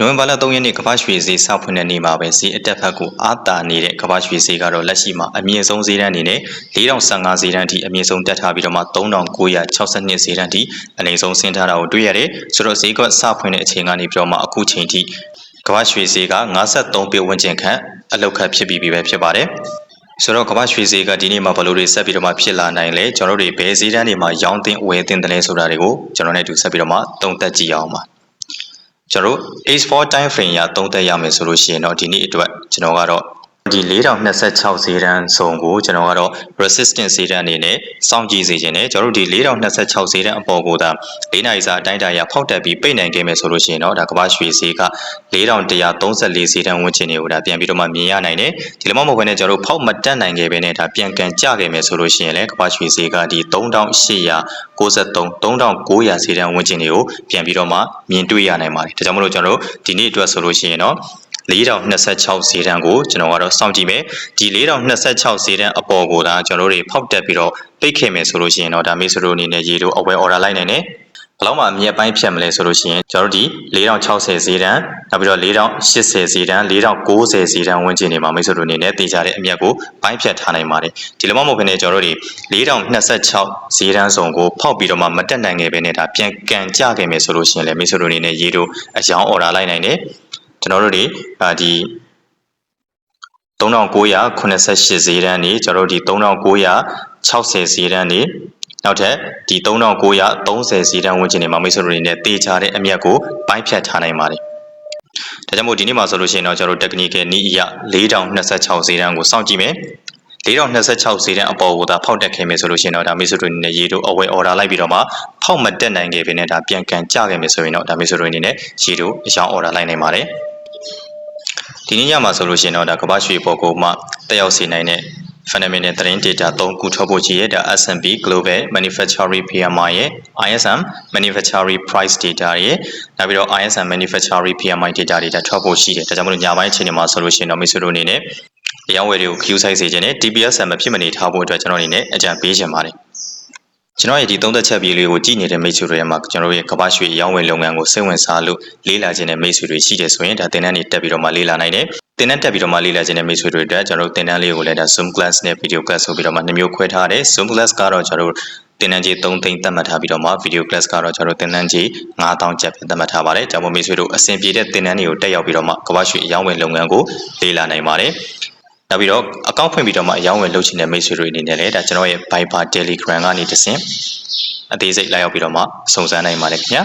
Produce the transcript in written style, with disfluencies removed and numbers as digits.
နိုဝင်ဘာလ3ရက်နေ့ကမ္ဘာရွှေဈေးစဖွင့်တဲ့နေ့မှာပဲဈေးအတက်ဖက်ကိုအားတာနေတဲ့ကမ္ဘာရွှေဈေးကတော့လက်ရှိမှာအမြင့်ဆုံးဈေးတန်းအနေနဲ့4015ဈေးတန်းအထိအမြင့်ဆုံးတက်ထားပြီးတော့မှ3962ဈေးတန်းအထိအနည်းဆုံးဆင်းထားတာကိုတွေ့ရတယ်ဆိုတော့ဈေးကစဖွင့်တဲ့အချိန်ကနေပြီးတော့မှအခုချိန်ထိကမ္ဘာရွှေဈေးက53ပြည့်ဝန်းကျင်ခန့်အလောက်ခတ်ဖြစ်ပြီးပြီပဲဖြစ်ပါတယ်ဆိုတော့ကမ္ဘာရွှေဈေးကဒီနေ့မှာဘယ်လိုတွေဆက်ပြီးတော့မှဖြစ်လာနိုင်လဲကျွန်တော်တို့တွေဘယ်ဈေးတန်းတွေမှာရောင်းသင့်ဝယ်သင့်တယ်လဲဆိုတာတွေကိုကျွန်တော်နဲ့အတူဆက်ပြီးတော့မှသုံးသပ်ကြည့်အောင်ပါကျွန်တော် H4 time frame ရသုံးသက်ရမယ်ဆိုလို့ရှိရင်တော့ဒီနေ့အတွက်ကျွန်တော်ကတော့ဒီ4026ဈေးတန်းစုံကိုကျွန်တော်ကတော့ resistance ဈေးတန်းအနေနဲ့စောင့်ကြည့်စေချင်တယ်ကျွန်တော်တို့ဒီ4026ဈေးတန်းအပေါ်ကိုသာ၄နာရီစာအတိုင်းအတာရဖောက်တက်ပြီးပိတ်နိုင်ခဲ့မယ်ဆိုလို့ရှိရင်တော့ဒါကမ္ဘာရွှေဈေးက4134ဈေးတန်းဝန်းကျင်တွေကိုဒါပြန်ပြီးတော့မှမြင်ရနိုင်တယ်ဒီလိုမှမဟုတ်ဘဲနဲ့ကျွန်တော်တို့ဖောက်မတက်နိုင်ခဲ့ဘဲနဲ့ဒါပြန်ကန်ကျခဲ့မယ်ဆိုလို့ရှိရင်လည်းကမ္ဘာရွှေဈေးကဒီ3893 3900ဈေးတန်းဝန်းကျင်တွေကိုပြန်ပြီးတော့မှမြင်တွေ့ရနိုင်ပါတယ်ဒါကြောင့်မလို့ကျွန်တော်တို့ဒီနေ့အတွက်ဆိုလို့ရှိရင်တော့4026ဈေးတန်းကိုကျွန်တော်ကတော့စောင့်ကြည့်မယ်ဒီ4026ဈေးတန်းအပေါ်ကိုဒါကျွန်တော်တို့ဖောက်တက်ပြီးတော့ပိတ်ခဲ့မယ်ဆိုလို့ရှိရင်တော့ဒါမိတ်ဆွေတို့အနေနဲ့ရေတို့အဝယ် order လိုက်နိုင်တယ်ဘယ်လောက်မှအမြတ်ပိုင်းဖြတ်မလဲဆိုလို့ရှိရင်ကျွန်တော်တို့ဒီ4060ဈေးတန်းနောက်ပြီးတော့4080ဈေးတန်း4090ဈေးတန်းဝန်းကျင်တွေမှာမိတ်ဆွေတို့အနေနဲ့သိကြတဲ့အမြတ်ကိုပိုင်းဖြတ်ထားနိုင်ပါတယ်ဒီလိုမှမဟုတ်ဘဲနဲ့ကျွန်တော်တို့ဒီ4026ဈေးတန်းစုံကိုဖောက်ပြီးတော့မှမတက်နိုင်ခဲ့ဘဲနဲ့ဒါပြန်ကန်ကျခဲ့မယ်ဆိုလို့ရှိရင်လည်းမိတ်ဆွေတို့အနေနဲ့ရေတို့အယောင် order လိုက်နိုင်တယ်ကျွန်တော်တို့ဒီ3988ဈေးတန်းနေကျွန်တော်တို့ဒီ3960ဈေးတန်းနေနောက်ထပ်ဒီ3930ဈေးတန်းဝန်းကျင်တွေမှာမိတ်ဆွေတို့တွေနဲ့တေချာတဲ့အမြတ်ကိုပိုင်းဖြတ်ထားနိုင်ပါတယ်ဒါကြောင့်မို့ဒီနေ့မှာဆိုလို့ရှိရင်တော့ကျွန်တော်တို့ technical နည်းအရ4026ဈေးတန်းကိုစောင့်ကြည့်မယ်4026ဈေးတန်းအပေါ်ကိုဒါဖောက်တက်ခဲ့မယ်ဆိုလို့ရှိရင်တော့ဒါမိတ်ဆွေတို့အနေနဲ့ရေတို့အဝယ် order လိုက်ပြီးတော့မှဖောက်မတက်နိုင်ခဲ့ဘဲနဲ့ဒါပြန်ကန်ကျခဲ့မယ်ဆိုရင်တော့ဒါမိတ်ဆွေတို့အနေနဲ့ရေတို့အယောင် order လိုက်နိုင်ပါတယ်ဒီနေ့ညမှာဆိုလို့ရှိရင်တော့ဒါကမ္ဘာရွှေပေါ်ကိုမှတက်ရောက်စေနိုင်တဲ့ fundamental သတင်း data 3ခုထွက်ဖို့ရှိရဲဒါ S&P Global Manufacturing PMI ရဲ့ ISM Manufacturing Price Data ရဲ့နောက်ပြီးတော့ ISM Manufacturing PMI Data တွေထွက်ဖို့ရှိတယ်ဒါကြောင့်မလို့ညပိုင်းအချိန်တွေမှာဆိုလို့ရှိရင်တော့မိတ်ဆွေတို့အနေနဲ့တရားဝယ်တွေကို queue size စေခြင်းနဲ့ TPS မဖြစ်မနေထားဖို့အတွက်ကျွန်တော်အနေနဲ့အကြံပေးခြင်းပါတယ်ကျွန်တော်ရဲ့ဒီသုံးသက်ချက်ပြည်လေးကိုကြည့်နေတဲ့မိတ်ဆွေတွေမှာကျွန်တော်ရဲ့ကမ္ဘာရွှေရောင်းဝယ်လုပ်ငန်းကိုစိတ်ဝင်စားလို့လေးလာခြင်းတဲ့မိတ်ဆွေတွေရှိတယ်ဆိုရင်ဒါသင်တန်းတွေတက်ပြီးတော့မှလေးလာနိုင်တယ်သင်တန်းတက်ပြီးတော့မှလေးလာခြင်းတဲ့မိတ်ဆွေတွေအတွက်ကျွန်တော်တို့သင်တန်းလေးကိုလည်းဒါ Zoom class နဲ့ video class ဆိုပြီးတော့မှ2မျိုးခွဲထားတယ် Zoom class ကတော့ကျွန်တော်တို့သင်တန်းကြီး3သိန်းသတ်မှတ်ထားပြီးတော့မှ video class ကတော့ကျွန်တော်တို့သင်တန်းကြီး9000ကျပ်ပဲသတ်မှတ်ထားပါတယ်ဒါမှမဟုတ်မိတ်ဆွေတို့အဆင်ပြေတဲ့သင်တန်းတွေကိုတက်ရောက်ပြီးတော့မှကမ္ဘာရွှေရောင်းဝယ်လုပ်ငန်းကိုလေးလာနိုင်ပါတယ်နောက်ပြီးတော့အကောင့်ဖွင့်ပြီးတော့မှအရောင်းဝယ်လုပ်ချင်တဲ့မိတ်ဆွေတွေအနေနဲ့လည်းဒါကျွန်တော်ရဲ့ Viber Telegram ကနေတဆင့်အသေးစိတ်လာရောက်ပြီးတော့မှစုံစမ်းနိုင်ပါတယ်ခင်ဗျာ